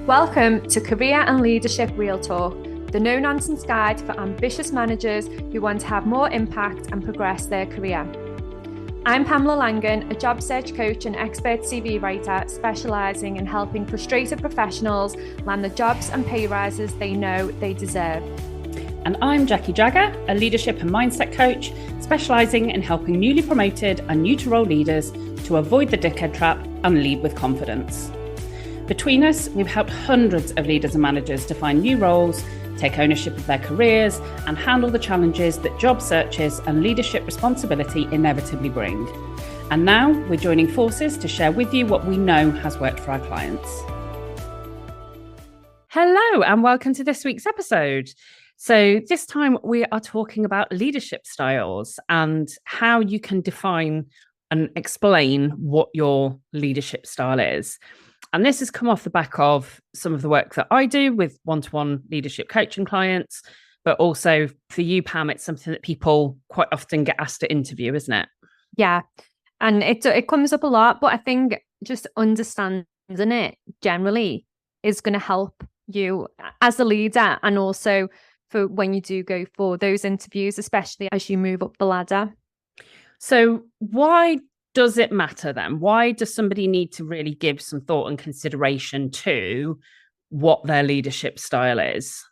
Welcome to Career and Leadership Real Talk, the no-nonsense guide for ambitious managers who want to have more impact and progress their career. I'm Pamela Langan, a job search coach and expert CV writer specialising in helping frustrated professionals land the jobs and pay rises they know they deserve. And I'm Jackie Jagger, a leadership and mindset coach specialising in helping newly promoted and new to role leaders to avoid the dickhead trap and lead with confidence. Between us, we've helped hundreds of leaders and managers to find new roles, take ownership of their careers, and handle the challenges that job searches and leadership responsibility inevitably bring. And now we're joining forces to share with you what we know has worked for our clients. Hello, and welcome to this week's episode. So this time we are talking about leadership styles and how you can define and explain what your leadership style is. And this has come off the back of some of the work that I do with one-to-one leadership coaching clients, but also for you, Pam, it's something that people quite often get asked to interview, isn't it? Yeah, and it comes up a lot, but I think just understanding it generally is going to help you as a leader, and also for when you do go for those interviews, especially as you move up the ladder. So why does it matter then? Why does somebody need to really give some thought and consideration to what their leadership style is?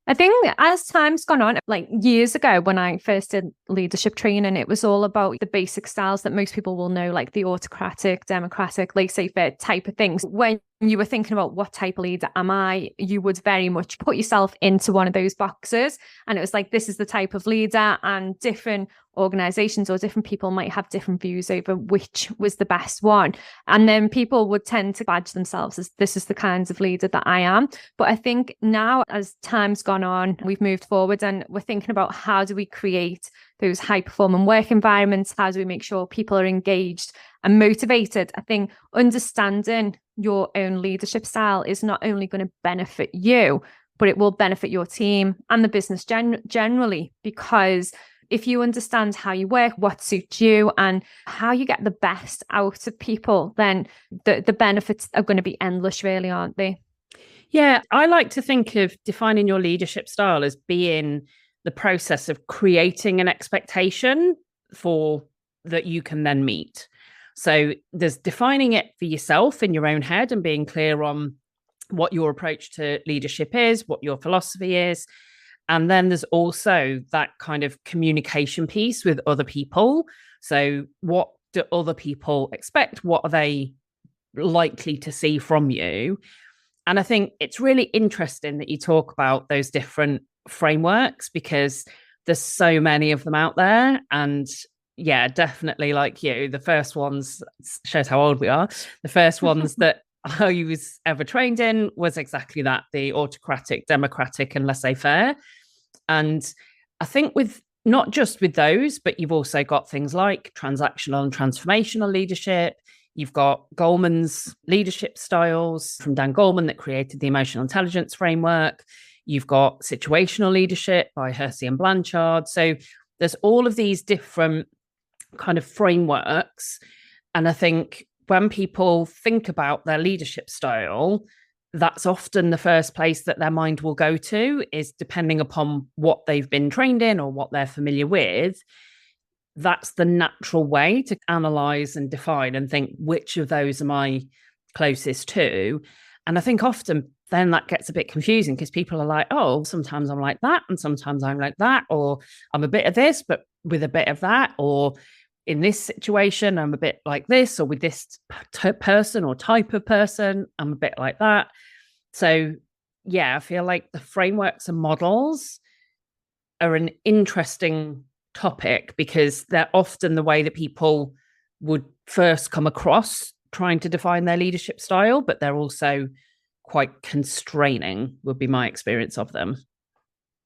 I think as time's gone on, like years ago when I first did leadership training, it was all about the basic styles that most people will know, like the autocratic, democratic, laissez-faire type of things. When you were thinking about what type of leader am I, you would very much put yourself into one of those boxes. And it was like, this is the type of leader, and different organizations or different people might have different views over which was the best one. And then people would tend to badge themselves as this is the kinds of leader that I am. But I think now as time's gone on, we've moved forward and we're thinking about how do we create those high performing work environments? How do we make sure people are engaged and motivated? I think understanding your own leadership style is not only going to benefit you, but it will benefit your team and the business generally, because if you understand how you work, what suits you, and how you get the best out of people, then the benefits are going to be endless, really, aren't they? Yeah, I like to think of defining your leadership style as being the process of creating an expectation for that you can then meet. So there's defining it for yourself in your own head and being clear on what your approach to leadership is, what your philosophy is. And then there's also that kind of communication piece with other people. So what do other people expect? What are they likely to see from you? And I think it's really interesting that you talk about those different frameworks, because there's so many of them out there. And yeah, definitely like you, the first ones, shows how old we are. The first ones that I was ever trained in was exactly that, the autocratic, democratic, and laissez-faire. And I think with not just with those, but you've also got things like transactional and transformational leadership. You've got Goleman's leadership styles from Dan Goleman that created the emotional intelligence framework. You've got situational leadership by Hersey and Blanchard. So there's all of these different kind of frameworks. And I think when people think about their leadership style, that's often the first place that their mind will go to, is depending upon what they've been trained in or what they're familiar with. That's the natural way to analyze and define and think, which of those am I closest to? And I think often then that gets a bit confusing, because people are like, oh, sometimes I'm like that, and sometimes I'm like that, or I'm a bit of this, but with a bit of that, or in this situation, I'm a bit like this, or with this person or type of person, I'm a bit like that. So yeah, I feel like the frameworks and models are an interesting topic, because they're often the way that people would first come across trying to define their leadership style, but they're also quite constraining, would be my experience of them.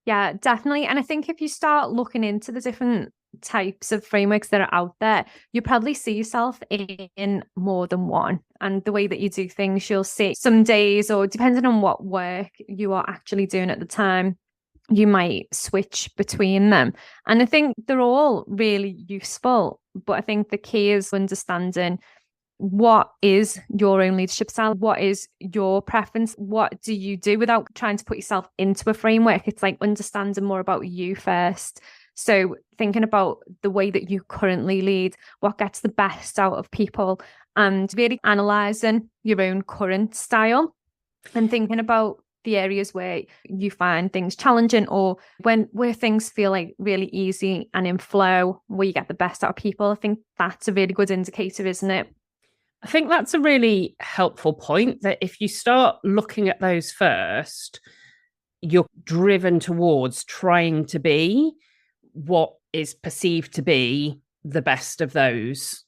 Yeah, definitely. And I think if you start looking into the different types of frameworks that are out there, you probably see yourself in more than one. And the way that you do things, you'll see some days, or depending on what work you are actually doing at the time, you might switch between them. And I think they're all really useful. But I think the key is understanding what is your own leadership style? What is your preference? What do you do without trying to put yourself into a framework? It's like understanding more about you first. So thinking about the way that you currently lead, what gets the best out of people, and really analysing your own current style and thinking about the areas where you find things challenging, or where things feel like really easy and in flow, where you get the best out of people. I think that's a really good indicator, isn't it? I think that's a really helpful point, that if you start looking at those first, you're driven towards trying to be what is perceived to be the best of those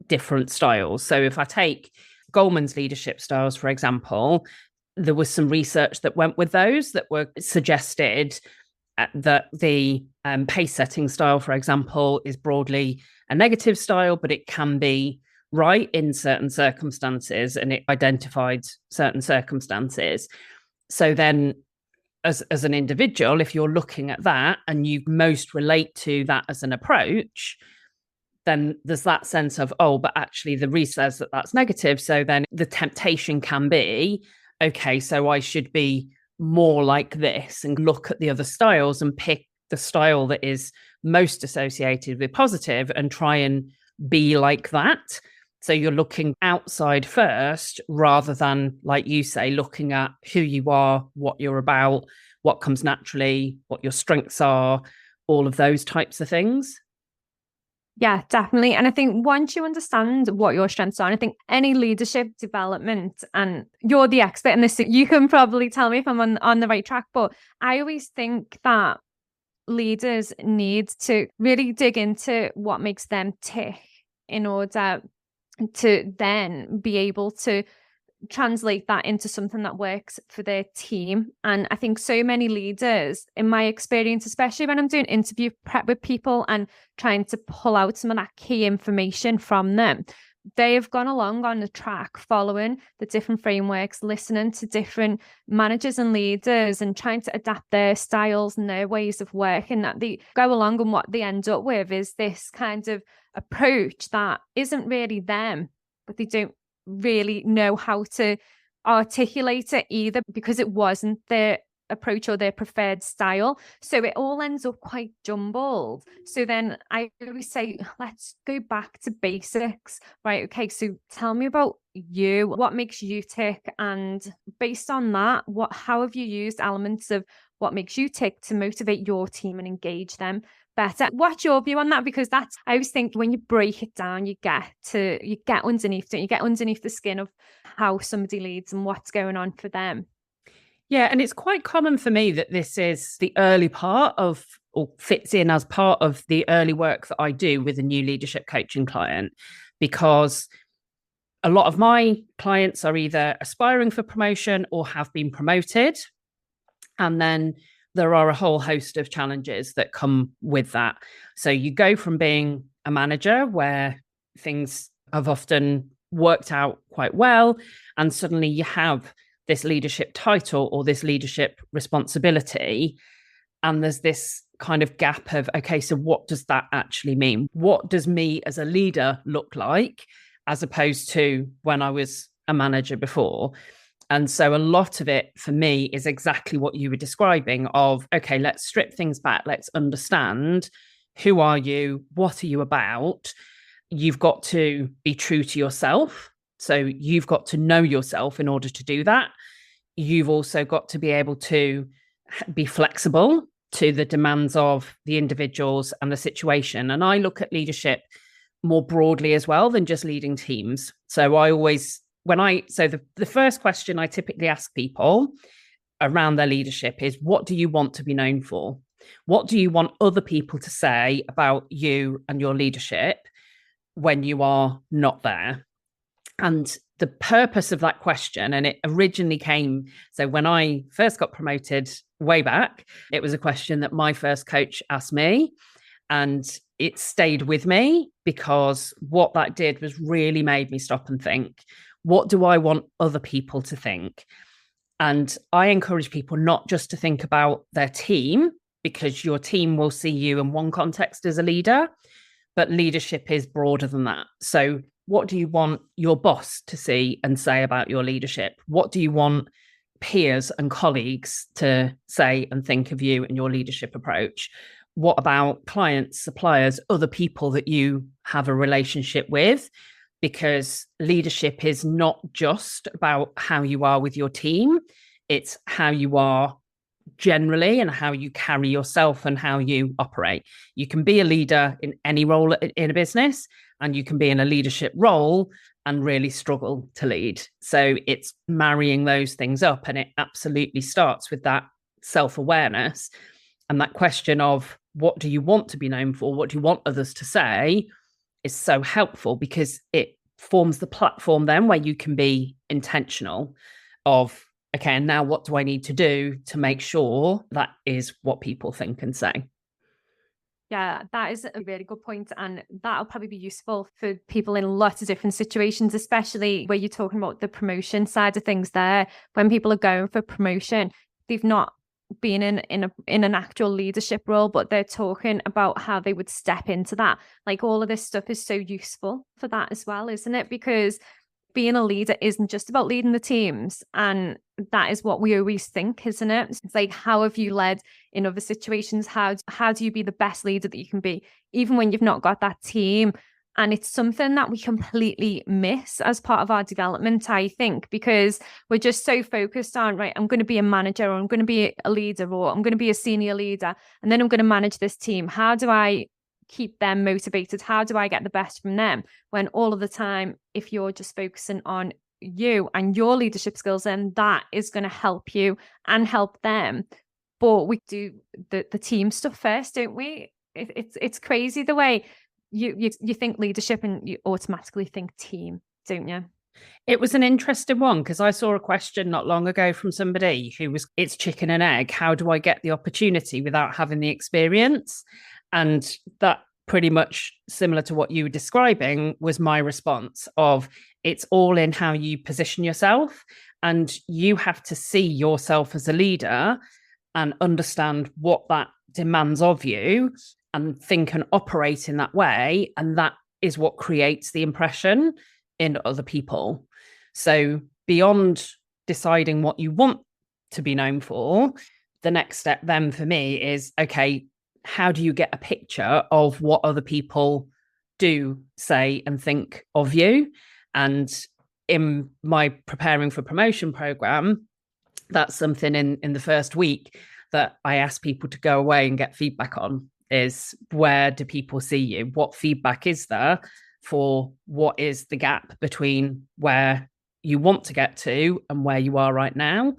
different styles. So if I take Goleman's leadership styles, for example, there was some research that went with those that were suggested that the pace setting style, for example, is broadly a negative style, but it can be right in certain circumstances, and it identified certain circumstances. So then as an individual, if you're looking at that and you most relate to that as an approach, then there's that sense of, oh, but actually the research says that that's negative. So then the temptation can be, okay, so I should be more like this, and look at the other styles and pick the style that is most associated with positive and try and be like that. So you're looking outside first, rather than, like you say, looking at who you are, what you're about, what comes naturally, what your strengths are, all of those types of things. Yeah, definitely. And I think once you understand what your strengths are, and I think any leadership development, and you're the expert in this, you can probably tell me if I'm on the right track. But I always think that leaders need to really dig into what makes them tick in order to then be able to translate that into something that works for their team. And I think so many leaders, in my experience, especially when I'm doing interview prep with people and trying to pull out some of that key information from them, they have gone along on the track following the different frameworks, listening to different managers and leaders and trying to adapt their styles and their ways of working, that they go along, and what they end up with is this kind of approach that isn't really them, but they don't really know how to articulate it either, because it wasn't their approach or their preferred style. So it all ends up quite jumbled. So then I always say, let's go back to basics, right? Okay, so tell me about you, what makes you tick, and based on that, how have you used elements of what makes you tick to motivate your team and engage them better? What's your view on that? Because I always think when you break it down, you get underneath it, you get underneath the skin of how somebody leads and what's going on for them. Yeah, and it's quite common for me that this is the early part of, or fits in as part of the early work that I do with a new leadership coaching client, because a lot of my clients are either aspiring for promotion or have been promoted. And then there are a whole host of challenges that come with that. So you go from being a manager where things have often worked out quite well, and suddenly you have this leadership title or this leadership responsibility. And there's this kind of gap of, okay, so what does that actually mean? What does me as a leader look like, as opposed to when I was a manager before? And so a lot of it for me is exactly what you were describing of, okay, let's strip things back. Let's understand, who are you? What are you about? You've got to be true to yourself. So you've got to know yourself in order to do that. You've also got to be able to be flexible to the demands of the individuals and the situation. And I look at leadership more broadly as well than just leading teams. So I always, the first question I typically ask people around their leadership is, what do you want to be known for? What do you want other people to say about you and your leadership when you are not there? And the purpose of that question, and it originally came, so when I first got promoted way back, it was a question that my first coach asked me, and it stayed with me, because what that did was really made me stop and think, what do I want other people to think? And I encourage people not just to think about their team, because your team will see you in one context as a leader, but leadership is broader than that. So what do you want your boss to see and say about your leadership? What do you want peers and colleagues to say and think of you and your leadership approach? What about clients, suppliers, other people that you have a relationship with? Because leadership is not just about how you are with your team, it's how you are generally and how you carry yourself and how you operate. You can be a leader in any role in a business, and you can be in a leadership role and really struggle to lead. So it's marrying those things up, and it absolutely starts with that self-awareness and that question of, what do you want to be known for? What do you want others to say? Is so helpful, because it forms the platform then where you can be intentional of, okay, and now what do I need to do to make sure that is what people think and say? Yeah, that is a really good point. And that'll probably be useful for people in lots of different situations, especially where you're talking about the promotion side of things there. When people are going for promotion, they've not been in an actual leadership role, but they're talking about how they would step into that. Like, all of this stuff is so useful for that as well, isn't it? Because being a leader isn't just about leading the teams. And that is what we always think, isn't it? It's like, how have you led in other situations? How do you be the best leader that you can be, even when you've not got that team? And it's something that we completely miss as part of our development, I think, because we're just so focused on, right, I'm going to be a manager, or I'm going to be a leader, or I'm going to be a senior leader, and then I'm going to manage this team. How do I keep them motivated? How do I get the best from them? When all of the time, if you're just focusing on you and your leadership skills, then that is going to help you and help them. But we do the team stuff first, don't we? It's crazy the way you think leadership and you automatically think team, don't you? It was an interesting one, because I saw a question not long ago from somebody who was, it's chicken and egg. How do I get the opportunity without having the experience? And that, pretty much similar to what you were describing, was my response of, it's all in how you position yourself, and you have to see yourself as a leader and understand what that demands of you and think and operate in that way. And that is what creates the impression in other people. So beyond deciding what you want to be known for, the next step then for me is, okay, how do you get a picture of what other people do say and think of you? And in my preparing for promotion program, that's something in the first week that I ask people to go away and get feedback on, is, where do people see you? What feedback is there for what is the gap between where you want to get to and where you are right now?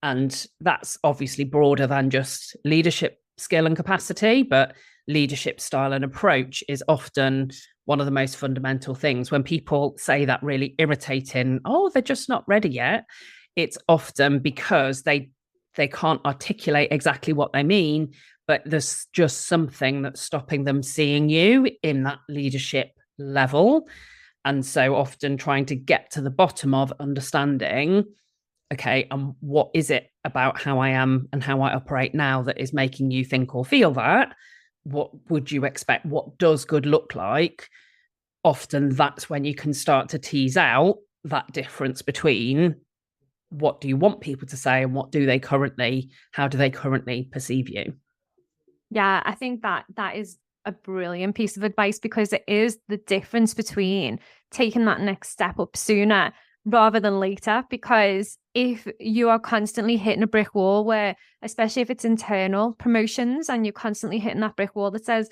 And that's obviously broader than just leadership skill and capacity, but leadership style and approach is often one of the most fundamental things. When people say that really irritating, oh, they're just not ready yet, it's often because they can't articulate exactly what they mean, but there's just something that's stopping them seeing you in that leadership level. And so often trying to get to the bottom of understanding, okay, and what is it about how I am and how I operate now that is making you think or feel that? What would you expect? What does good look like? Often that's when you can start to tease out that difference between, what do you want people to say and how do they currently perceive you? Yeah, I think that is a brilliant piece of advice, because it is the difference between taking that next step up sooner rather than later. Because if you are constantly hitting a brick wall, where, especially if it's internal promotions, and you're constantly hitting that brick wall that says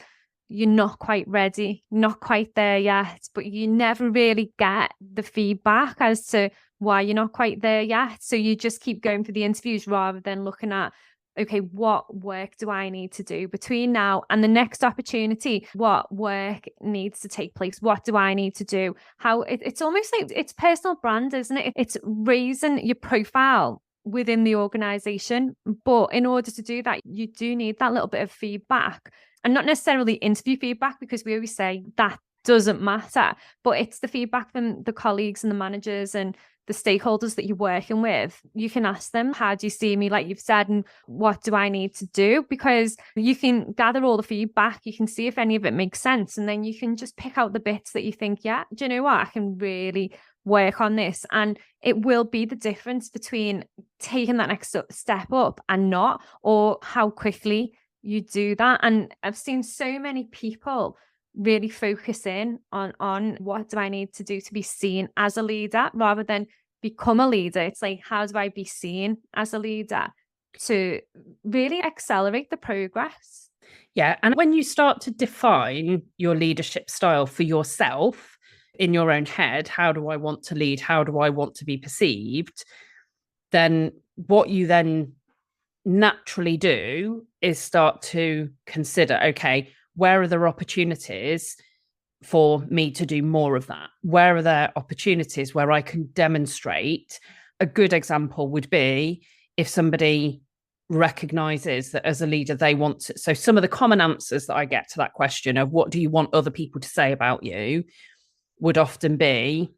you're not quite ready, not quite there yet, but you never really get the feedback as to why you're not quite there yet. So you just keep going for the interviews rather than looking at, okay, what work do I need to do between now and the next opportunity? What work needs to take place? What do I need to do? It's almost like it's personal brand, isn't it? It's raising your profile within the organization. But in order to do that, you do need that little bit of feedback, and not necessarily interview feedback, because we always say that doesn't matter. But it's the feedback from the colleagues and the managers and the stakeholders that you're working with. You can ask them, how do you see me, like you've said, and what do I need to do? Because you can gather all the feedback, you can see if any of it makes sense, and then you can just pick out the bits that you think, yeah, do you know what, I can really work on this. And it will be the difference between taking that next step up and not, or how quickly you do that. And I've seen so many people really focus in on what do I need to do to be seen as a leader rather than become a leader. It's like, how do I be seen as a leader to really accelerate the progress? Yeah. And when you start to define your leadership style for yourself in your own head, how do I want to lead? How do I want to be perceived? Then what you then naturally do is start to consider, okay, where are there opportunities for me to do more of that? Where are there opportunities where I can demonstrate? A good example would be if somebody recognizes that as a leader, they want to. So some of the common answers that I get to that question of what do you want other people to say about you would often be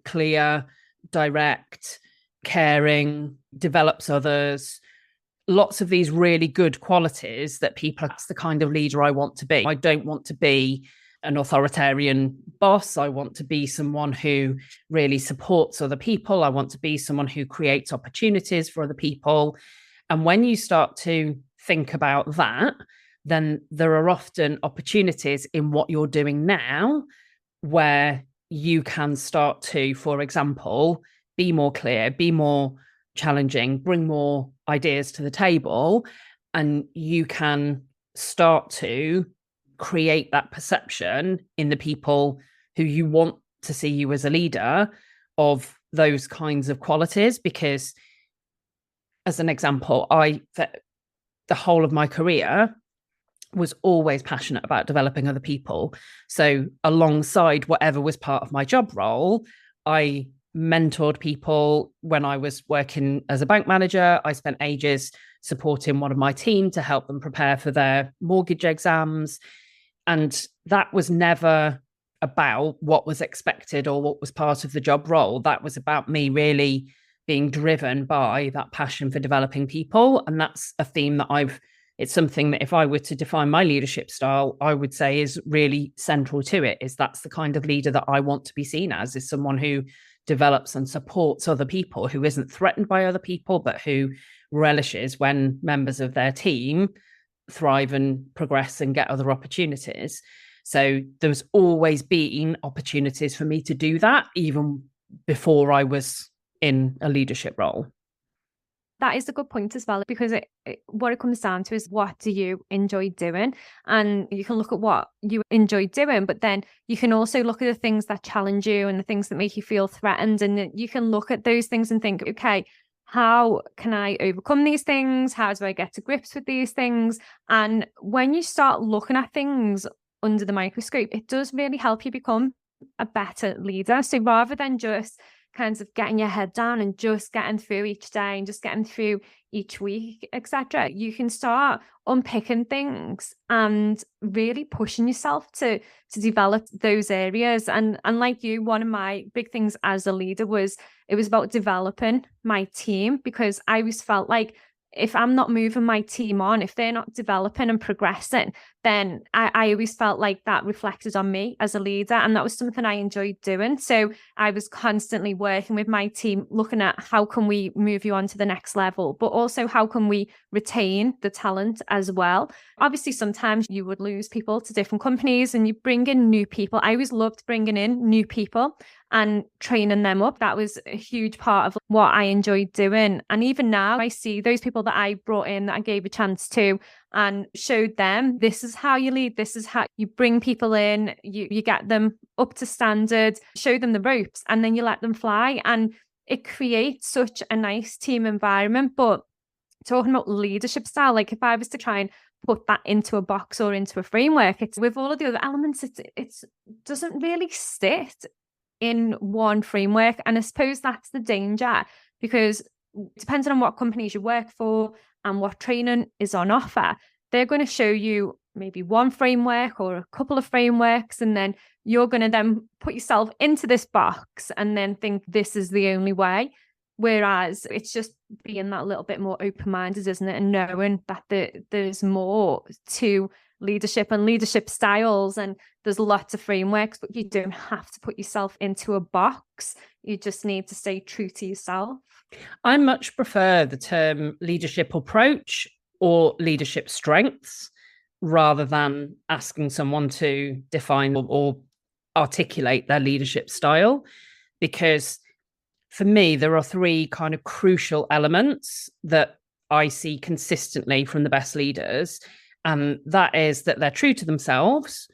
clear, direct, caring, develops others, lots of these really good qualities that people, that's the kind of leader I want to be. I don't want to be an authoritarian boss. I want to be someone who really supports other people. I want to be someone who creates opportunities for other people. And when you start to think about that, then there are often opportunities in what you're doing now where you can start to, for example, be more clear, be more challenging, bring more ideas to the table, and you can start to create that perception in the people who you want to see you as a leader of those kinds of qualities. Because as an example, the whole of my career was always passionate about developing other people. So alongside whatever was part of my job role, I mentored people. When I was working as a bank manager, I spent ages supporting one of my team to help them prepare for their mortgage exams. And that was never about what was expected or what was part of the job role. That was about me really being driven by that passion for developing people. And that's a theme that it's something that if I were to define my leadership style, I would say is really central to it, is that's the kind of leader that I want to be seen as, is someone who develops and supports other people, who isn't threatened by other people, but who relishes when members of their team thrive and progress and get other opportunities. So there's always been opportunities for me to do that, even before I was in a leadership role. That is a good point as well, because what it comes down to is, what do you enjoy doing? And you can look at what you enjoy doing, but then you can also look at the things that challenge you and the things that make you feel threatened. And you can look at those things and think, okay, how can I overcome these things? How do I get to grips with these things? And when you start looking at things under the microscope, it does really help you become a better leader. So rather than just kind of getting your head down and just getting through each day and just getting through each week, etc., you can start unpicking things and really pushing yourself to develop those areas. And like you, one of my big things as a leader was, it was about developing my team, because I always felt like if I'm not moving my team on, if they're not developing and progressing, then I always felt like that reflected on me as a leader. And that was something I enjoyed doing. So I was constantly working with my team, looking at how can we move you on to the next level, but also how can we retain the talent as well. Obviously, sometimes you would lose people to different companies and you bring in new people. I always loved bringing in new people and training them up. That was a huge part of what I enjoyed doing. And even now, I see those people that I brought in, that I gave a chance to, and showed them, this is how you lead, this is how you bring people in, you get them up to standard, show them the ropes, and then you let them fly. And it creates such a nice team environment. But talking about leadership style, like if I was to try and put that into a box or into a framework, it's with all of the other elements, it doesn't really sit in one framework. And I suppose that's the danger, because depending on what companies you work for and what training is on offer, they're going to show you maybe one framework or a couple of frameworks, and then you're going to then put yourself into this box and then think this is the only way. Whereas it's just being that little bit more open-minded, isn't it? And knowing that there's more to leadership and leadership styles, and there's lots of frameworks, but you don't have to put yourself into a box. You just need to stay true to yourself. I much prefer the term leadership approach or leadership strengths rather than asking someone to define or articulate their leadership style, because for me, there are three kind of crucial elements that I see consistently from the best leaders. And that is that they're true to themselves,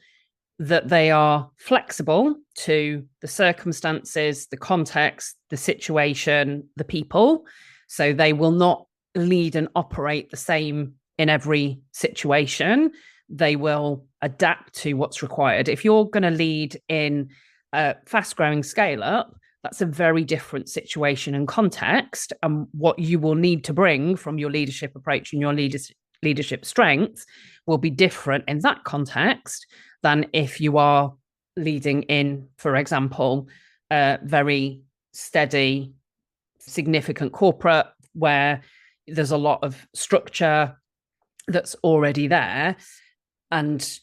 that they are flexible to the circumstances, the context, the situation, the people. So they will not lead and operate the same in every situation. They will adapt to what's required. If you're going to lead in a fast-growing scale-up, that's a very different situation and context. And what you will need to bring from your leadership approach and your leadership strengths will be different in that context than if you are leading in, for example, a very steady, significant corporate where there's a lot of structure that's already there. And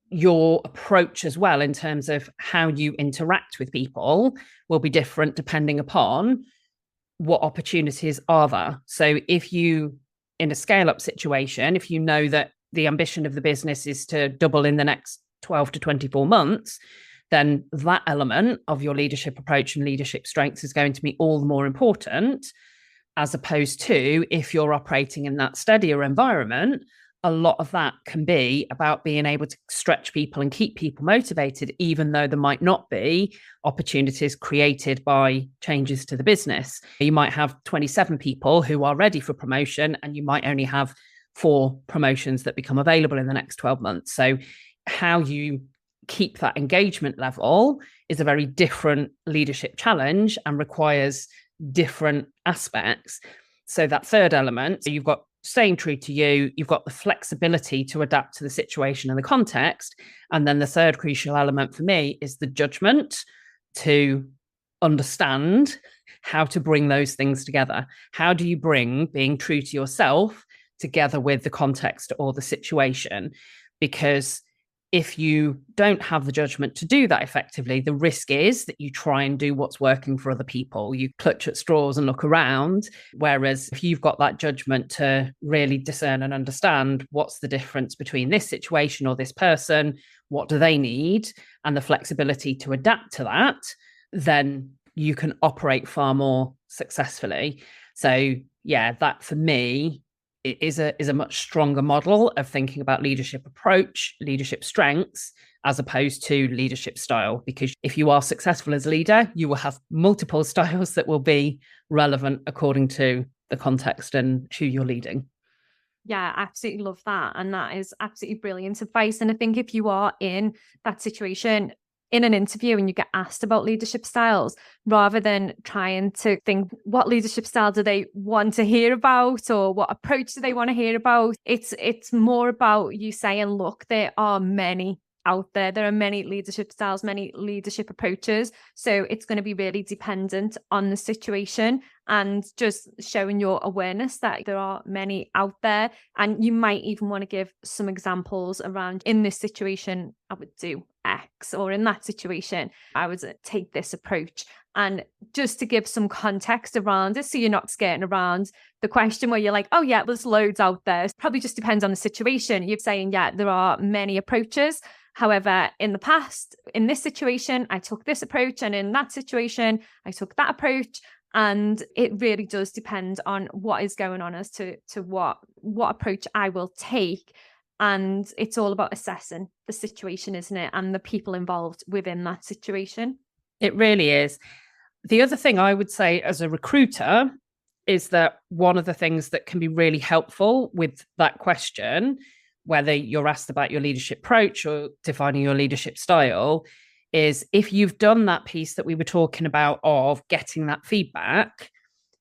your approach as well in terms of how you interact with people will be different depending upon what opportunities are there. So if you, in a scale-up situation, if you know that the ambition of the business is to double in the next 12 to 24 months, then that element of your leadership approach and leadership strengths is going to be all the more important, as opposed to if you're operating in that steadier environment. A lot of that can be about being able to stretch people and keep people motivated, even though there might not be opportunities created by changes to the business. You might have 27 people who are ready for promotion, and you might only have 4 promotions that become available in the next 12 months. So how you keep that engagement level is a very different leadership challenge and requires different aspects. So that third element, so you've got staying true to you, you've got the flexibility to adapt to the situation and the context. And then the third crucial element for me is the judgment to understand how to bring those things together. How do you bring being true to yourself together with the context or the situation? Because if you don't have the judgment to do that effectively, the risk is that you try and do what's working for other people. You clutch at straws and look around. Whereas if you've got that judgment to really discern and understand what's the difference between this situation or this person, what do they need, and the flexibility to adapt to that, then you can operate far more successfully. So yeah, that for me is a much stronger model of thinking about leadership approach, leadership strengths, as opposed to leadership style. Because if you are successful as a leader, you will have multiple styles that will be relevant according to the context and who you're leading. Yeah, I absolutely love that. And that is absolutely brilliant advice. And I think if you are in that situation in an interview and you get asked about leadership styles, rather than trying to think what leadership style do they want to hear about or what approach do they want to hear about, it's more about you saying, look, there are many out there. There are many leadership styles, many leadership approaches. So it's going to be really dependent on the situation, and just showing your awareness that there are many out there. And you might even want to give some examples around, in this situation, I would do X, or in that situation, I would take this approach. And just to give some context around it, so you're not skirting around the question where you're like, oh yeah, there's loads out there. It probably just depends on the situation. You're saying, yeah, there are many approaches. However, in the past, in this situation, I took this approach, and in that situation, I took that approach. And it really does depend on what is going on as to what approach I will take. And it's all about assessing the situation, isn't it? And the people involved within that situation. It really is. The other thing I would say as a recruiter is that one of the things that can be really helpful with that question, whether you're asked about your leadership approach or defining your leadership style, is if you've done that piece that we were talking about of getting that feedback,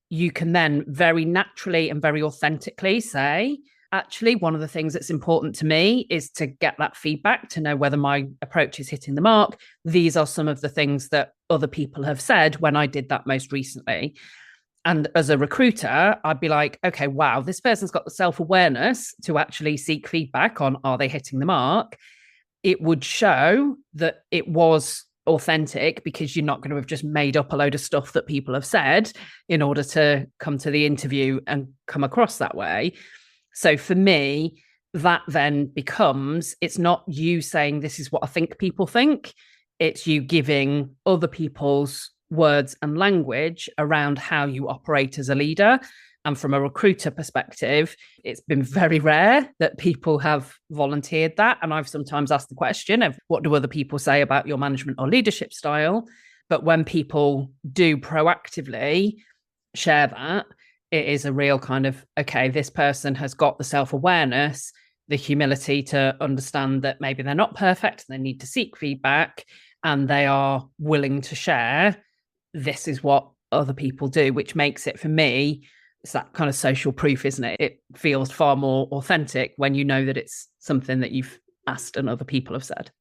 you can then very naturally and very authentically say, actually, one of the things that's important to me is to get that feedback to know whether my approach is hitting the mark. These are some of the things that other people have said when I did that most recently. And as a recruiter, I'd be like, okay, wow, this person's got the self-awareness to actually seek feedback on, are they hitting the mark? It would show that it was authentic, because you're not going to have just made up a load of stuff that people have said in order to come to the interview and come across that way. So for me, that then becomes, it's not you saying this is what I think people think, it's you giving other people's words and language around how you operate as a leader. And from a recruiter perspective, it's been very rare that people have volunteered that. And I've sometimes asked the question of, what do other people say about your management or leadership style? But when people do proactively share that, it is a real kind of, okay, this person has got the self-awareness, the humility to understand that maybe they're not perfect, they need to seek feedback, and they are willing to share, this is what other people do, which makes it, for me, it's that kind of social proof, isn't it? It feels far more authentic when you know that it's something that you've asked and other people have said.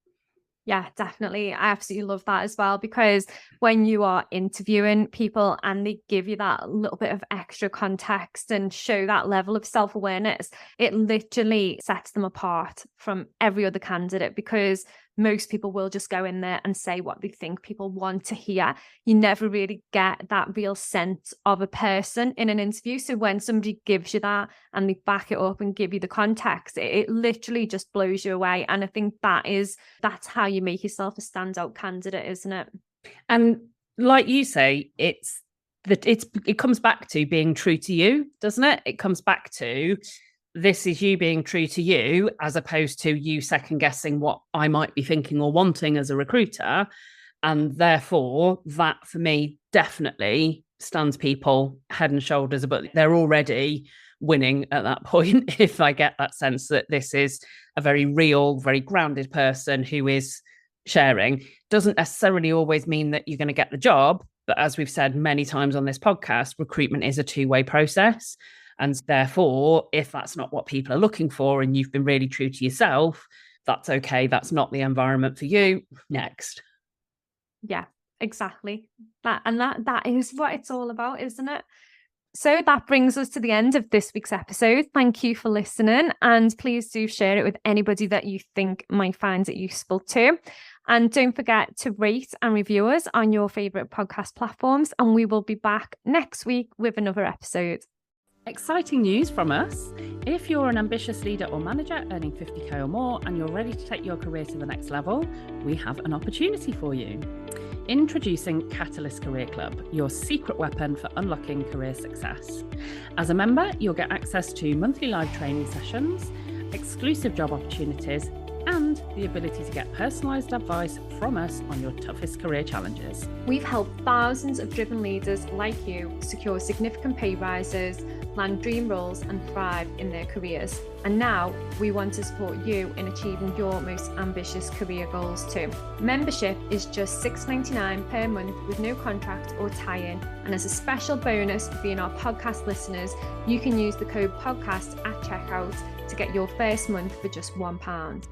Yeah, definitely. I absolutely love that as well, because when you are interviewing people and they give you that little bit of extra context and show that level of self-awareness, it literally sets them apart from every other candidate, because most people will just go in there and say what they think people want to hear. You never really get that real sense of a person in an interview. So when somebody gives you that and they back it up and give you the context, it literally just blows you away. And I think that's how you make yourself a standout candidate, isn't it? And like you say, it comes back to being true to you, doesn't it? It comes back to, this is you being true to you, as opposed to you second guessing what I might be thinking or wanting as a recruiter. And therefore, that for me definitely stands people head and shoulders above. They're already winning at that point if I get that sense that this is a very real, very grounded person who is sharing. Doesn't necessarily always mean that you're going to get the job, but as we've said many times on this podcast, recruitment is a two-way process. And therefore, if that's not what people are looking for and you've been really true to yourself, that's okay. That's not the environment for you. Next. Yeah, exactly. That is what it's all about, isn't it? So that brings us to the end of this week's episode. Thank you for listening, and please do share it with anybody that you think might find it useful too. And don't forget to rate and review us on your favourite podcast platforms, and we will be back next week with another episode. Exciting news from us. If you're an ambitious leader or manager earning 50k or more and you're ready to take your career to the next level, we have an opportunity for you. Introducing Catalyst Career Club, your secret weapon for unlocking career success. As a member, you'll get access to monthly live training sessions, exclusive job opportunities, and the ability to get personalised advice from us on your toughest career challenges. We've helped thousands of driven leaders like you secure significant pay rises, land dream roles, and thrive in their careers. And now we want to support you in achieving your most ambitious career goals too. Membership is just $6.99 per month with no contract or tie-in. And as a special bonus for being our podcast listeners, you can use the code podcast at checkout to get your first month for just £1.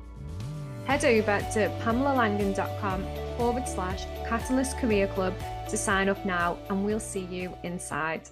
Head over to pamelalangan.com/Catalyst Career Club to sign up now, and we'll see you inside.